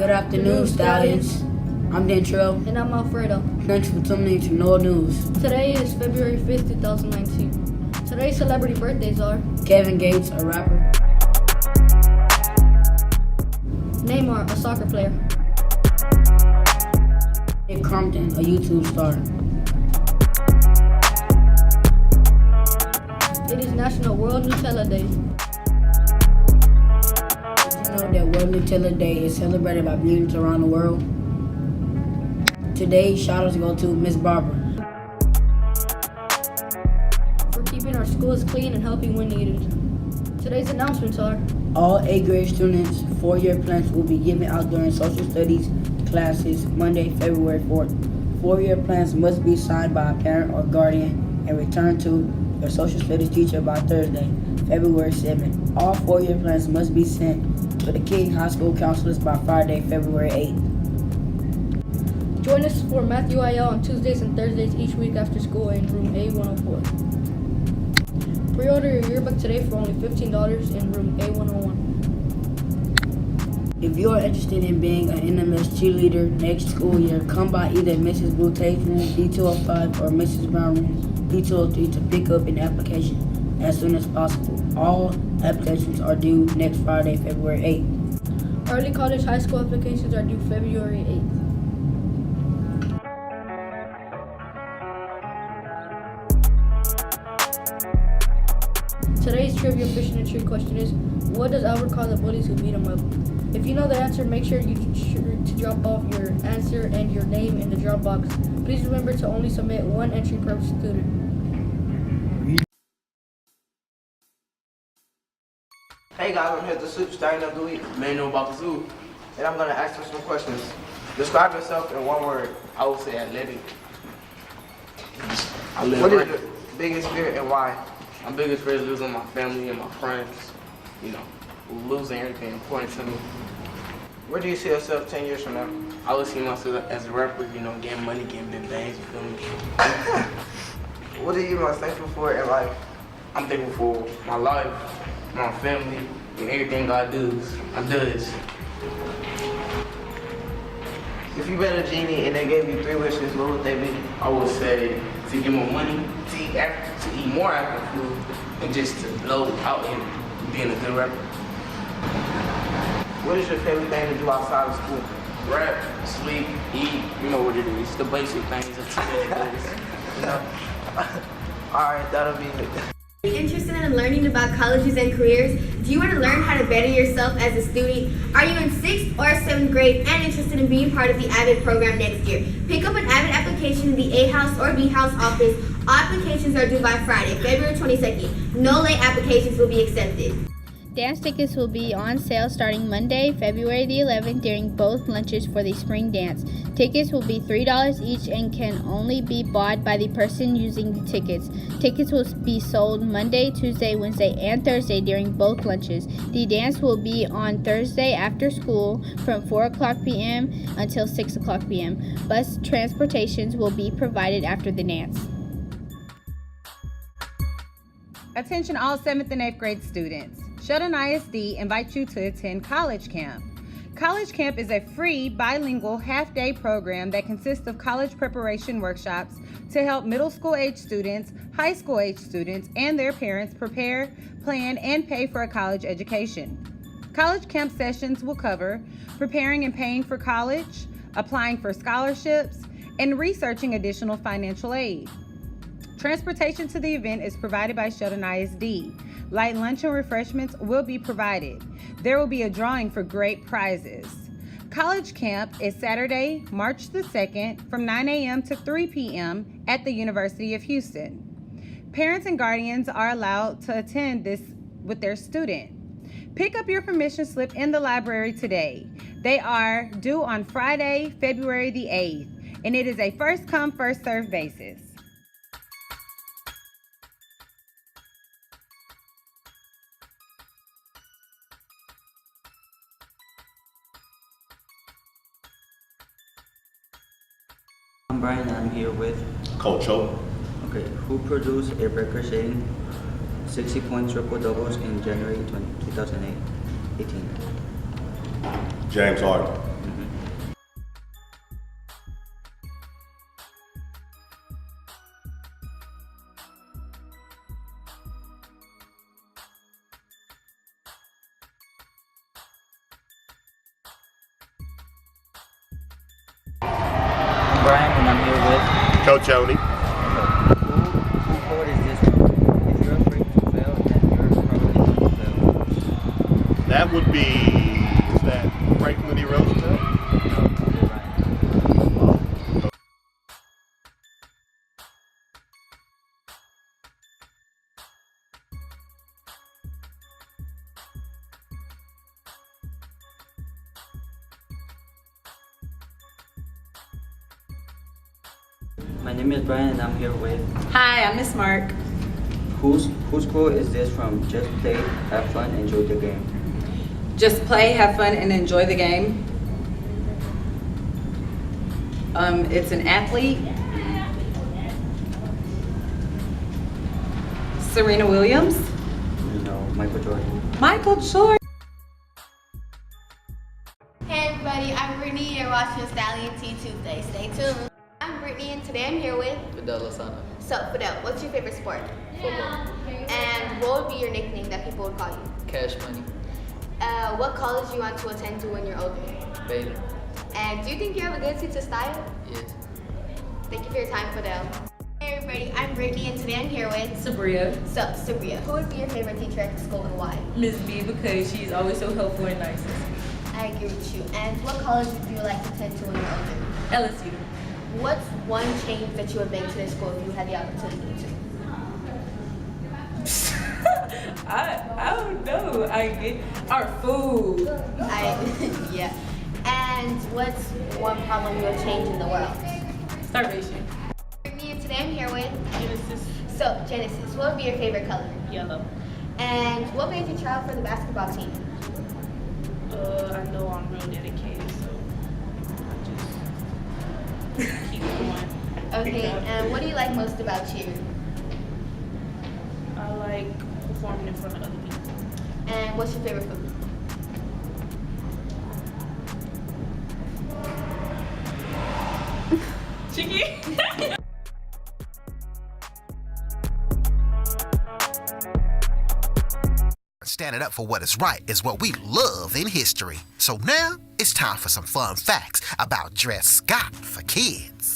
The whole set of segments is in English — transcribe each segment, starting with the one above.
Good afternoon, Stallions. I'm Dentrell. And I'm Alfredo. Thanks for tuning in to No News. Today is February 5th, 2019. Today's celebrity birthdays are Kevin Gates, a rapper. Neymar, a soccer player. Nick Crompton, a YouTube star. It is National World Nutella Day. Did you know that World Nutella Day is celebrated by millions around the world? Today, shout-outs go to Miss Barbara. For keeping our schools clean and helping when needed. Today's announcements are All 8th grade students' 4-year plans will be given out during social studies classes Monday, February 4th. 4-year plans must be signed by a parent or guardian and returned to your social studies teacher by Thursday, February 7th. All 4-year plans must be sent to the King High School counselors by Friday, February 8th. Join us for Matthew IL on Tuesdays and Thursdays each week after school in room A104. Pre-order your yearbook today for only $15 in room A101. If you are interested in being an NMS cheerleader next school year, come by either Mrs. Boute's room D205 or Mrs. Brown room D203 to pick up an application as soon as possible. All applications are due next Friday, February 8th. Early college high school applications are due February 8th. Today's trivia fish in a tree question is, what does Albert call the bullies who beat him up? If you know the answer, make sure to drop off your answer and your name in the drop box. Please remember to only submit one entry per student. Hey guys, I'm here at the soup starting of the week. Man know about the zoo. And I'm gonna ask you some questions. Describe yourself in one word. I would say athletic. I live What is right. your biggest fear and why? I'm biggest fear is losing my family and my friends. You know, losing everything important to me. Where do you see yourself 10 years from now? I would see myself as a rapper, you know, getting money, getting big bangs, you feel me? What are you most thankful for in life? I'm thankful for my life, my family, and everything God does. If you met a genie and they gave you 3 wishes, what would they be? I would say to get more money, to eat more African food, and just to blow out and being a good rapper. What is your favorite thing to do outside of school? Rap, sleep, eat, you know what it is. The basic things of teenage You know? Alright, that'll be it. Interested in learning about colleges and careers? Do you want to learn how to better yourself as a student? Are you in 6th or 7th grade and interested in being part of the AVID program next year? Pick up an AVID application in the A House or B House office. All applications are due by Friday, February 22nd. No late applications will be accepted. Dance tickets will be on sale starting Monday, February the 11th during both lunches for the spring dance. Tickets will be $3 each and can only be bought by the person using the tickets. Tickets will be sold Monday, Tuesday, Wednesday, and Thursday during both lunches. The dance will be on Thursday after school from 4 o'clock p.m. until 6 o'clock p.m. Bus transportations will be provided after the dance. Attention all 7th and 8th grade students. Sheldon ISD invites you to attend College Camp. College Camp is a free bilingual half-day program that consists of college preparation workshops to help middle school age students, high school age students, and their parents prepare, plan, and pay for a college education. College Camp sessions will cover preparing and paying for college, applying for scholarships, and researching additional financial aid. Transportation to the event is provided by Sheldon ISD. Light lunch and refreshments will be provided. There will be a drawing for great prizes. College Camp is Saturday, March the 2nd from 9 a.m. to 3 p.m. at the University of Houston. Parents and guardians are allowed to attend this with their student. Pick up your permission slip in the library today. They are due on Friday, February the 8th, and it is a first-come, first-served basis. I'm Brian, I'm here with Coach O. Okay, who produced a record-setting 60-point triple-doubles in January 2018? James Harden. Coach Oni. Who quote is this from? If you're afraid to fail, then you're probably going to fail. That would be, is that Franklin D. Roosevelt? No, you're right. My name is Brian and I'm here with Hi, I'm Miss Mark. whose quote is this from? Just play, have fun, enjoy the game. Just play, have fun, and enjoy the game. It's an athlete. Serena Williams. No, Michael Jordan. Michael Jordan. Hey everybody, I'm Brittany. You're watching Stallion Tea Tuesday. Stay tuned. I'm Brittany and today I'm here with Fidel Lozano. So Fidel, what's your favorite sport? Football. And what would be your nickname that people would call you? Cash money. What college do you want to attend to when you're older? Baylor. And do you think you have a good sense of style? Yes. Thank you for your time, Fidel. Hey everybody, I'm Brittany and today I'm here with Sabria. So Sabria, who would be your favorite teacher at the school and why? Miss B, because she's always so helpful and nice. I agree with you. And what college would you like to attend to when you're older? LSU. What's one change that you would make to this school if you had the opportunity to? I don't know. I get our food. Yeah. And what's one problem you would change in the world? Starvation. Me and today I'm here with Genesis. So Genesis, what would be your favorite color? Yellow. And what made you try out for the basketball team? I know I'm real dedicated, so I just keep going. Okay, and what do you like most about cheer? I like performing in front of other people. And what's your favorite food? Chicken. Standing up for what is right is what we love in history. So now it's time for some fun facts about Dred Scott for kids.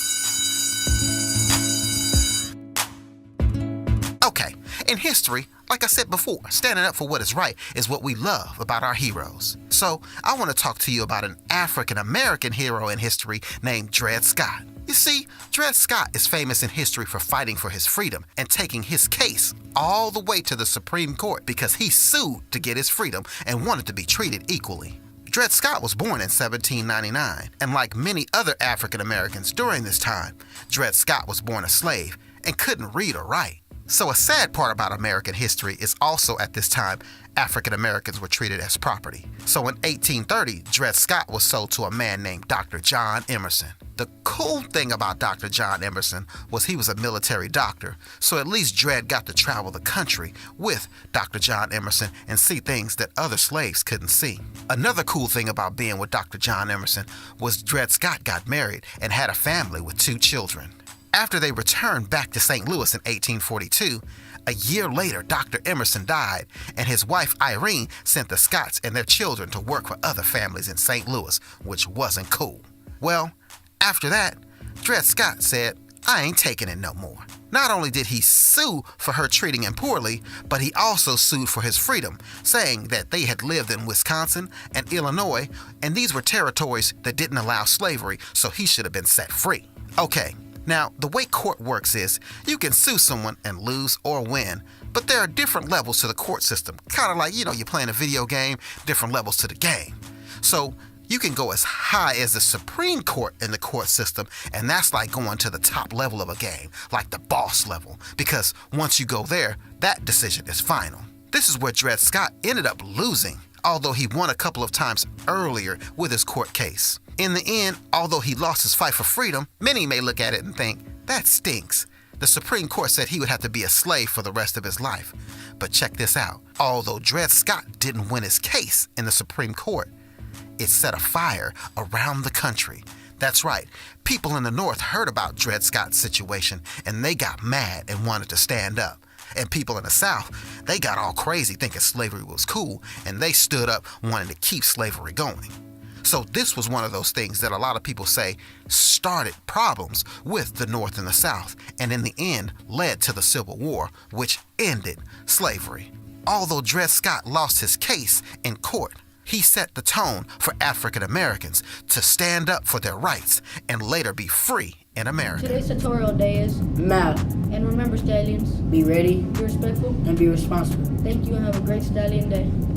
Okay, in history, like I said before, standing up for what is right is what we love about our heroes. So I want to talk to you about an African American hero in history named Dred Scott. You see, Dred Scott is famous in history for fighting for his freedom and taking his case all the way to the Supreme Court because he sued to get his freedom and wanted to be treated equally. Dred Scott was born in 1799, and like many other African Americans during this time, Dred Scott was born a slave and couldn't read or write. So a sad part about American history is also at this time, African Americans were treated as property. So in 1830, Dred Scott was sold to a man named Dr. John Emerson. The cool thing about Dr. John Emerson was he was a military doctor, so at least Dred got to travel the country with Dr. John Emerson and see things that other slaves couldn't see. Another cool thing about being with Dr. John Emerson was Dred Scott got married and had a family with 2 children. After they returned back to St. Louis in 1842, a year later, Dr. Emerson died, and his wife Irene sent the Scotts and their children to work for other families in St. Louis, which wasn't cool. Well, after that, Dred Scott said, "I ain't taking it no more." Not only did he sue for her treating him poorly, but he also sued for his freedom, saying that they had lived in Wisconsin and Illinois, and these were territories that didn't allow slavery, so he should have been set free. Okay. Now, the way court works is you can sue someone and lose or win, but there are different levels to the court system. Kind of like, you're playing a video game, different levels to the game. So you can go as high as the Supreme Court in the court system, and that's like going to the top level of a game, like the boss level, because once you go there, that decision is final. This is where Dred Scott ended up losing, although he won a couple of times earlier with his court case. In the end, although he lost his fight for freedom, many may look at it and think, that stinks. The Supreme Court said he would have to be a slave for the rest of his life. But check this out. Although Dred Scott didn't win his case in the Supreme Court, it set a fire around the country. That's right. People in the North heard about Dred Scott's situation, and they got mad and wanted to stand up. And people in the South, they got all crazy thinking slavery was cool, and they stood up wanting to keep slavery going. So this was one of those things that a lot of people say started problems with the North and the South, and in the end led to the Civil War, which ended slavery. Although Dred Scott lost his case in court, he set the tone for African Americans to stand up for their rights and later be free in America. Today's tutorial day is math. And remember, stallions, Be ready be respectful and be responsible. Thank you and have a great stallion day.